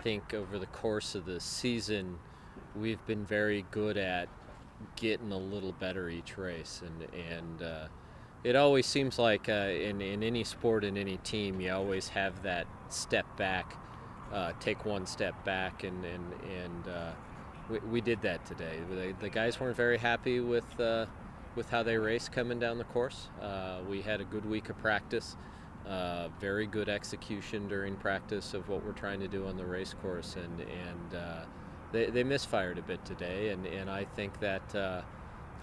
think over the course of the season, we've been very good at getting a little better each race, and it always seems like in any sport, in any team, you always have that step back, take one step back, and we did that today. The guys weren't very happy with how they raced coming down the course. We had a good week of practice, very good execution during practice of what we're trying to do on the race course, and they misfired a bit today, and I think that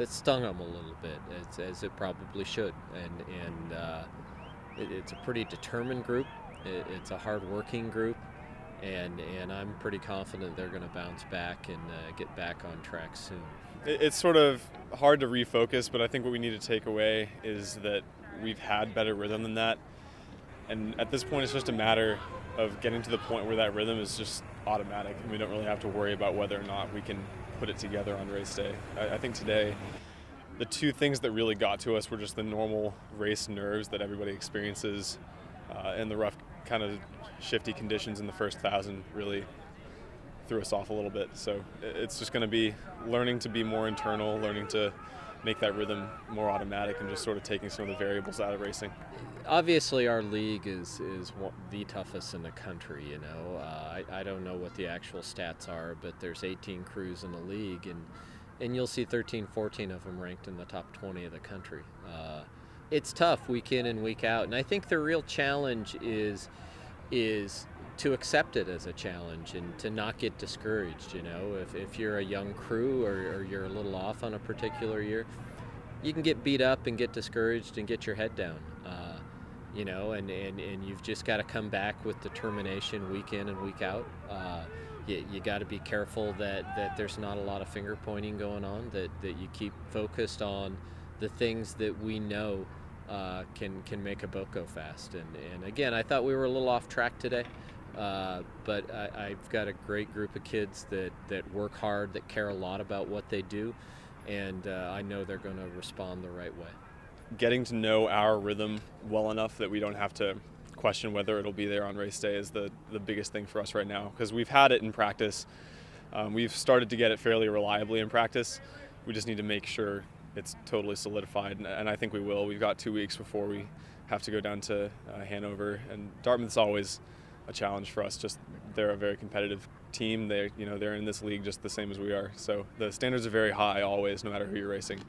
stung them a little bit, as it probably should. It's a pretty determined group. It's a hard-working group, and I'm pretty confident they're going to bounce back and get back on track soon. It's sort of hard to refocus, but I think what we need to take away is that we've had better rhythm than that. And at this point, it's just a matter of getting to the point where that rhythm is just automatic, and we don't really have to worry about whether or not we can put it together on race day. I think today, the two things that really got to us were just the normal race nerves that everybody experiences, and the rough kind of shifty conditions in the first 1,000 really threw us off a little bit. So it's just going to be learning to be more internal, learning to make that rhythm more automatic, and just sort of taking some of the variables out of racing. Obviously, our league is the toughest in the country. I don't know what the actual stats are, but there's 18 crews in the league, and you'll see 13, 14 of them ranked in the top 20 of the country. It's tough week in and week out, and I think the real challenge is to accept it as a challenge and to not get discouraged. If you're a young crew or you're a little off on a particular year, you can get beat up and get discouraged and get your head down. And you've just got to come back with determination week in and week out. You got to be careful that there's not a lot of finger pointing going on, that you keep focused on the things that we know can make a boat go fast. And again, I thought we were a little off track today, but I've got a great group of kids that work hard, that care a lot about what they do, and I know they're going to respond the right way. Getting to know our rhythm well enough that we don't have to question whether it'll be there on race day is the biggest thing for us right now, because we've had it in practice. We've started to get it fairly reliably in practice. We just need to make sure it's totally solidified, and I think we will. We've got 2 weeks before we have to go down to Hanover, and Dartmouth's always a challenge for us. Just they're a very competitive team. They're in this league just the same as we are. So the standards are very high always, no matter who you're racing.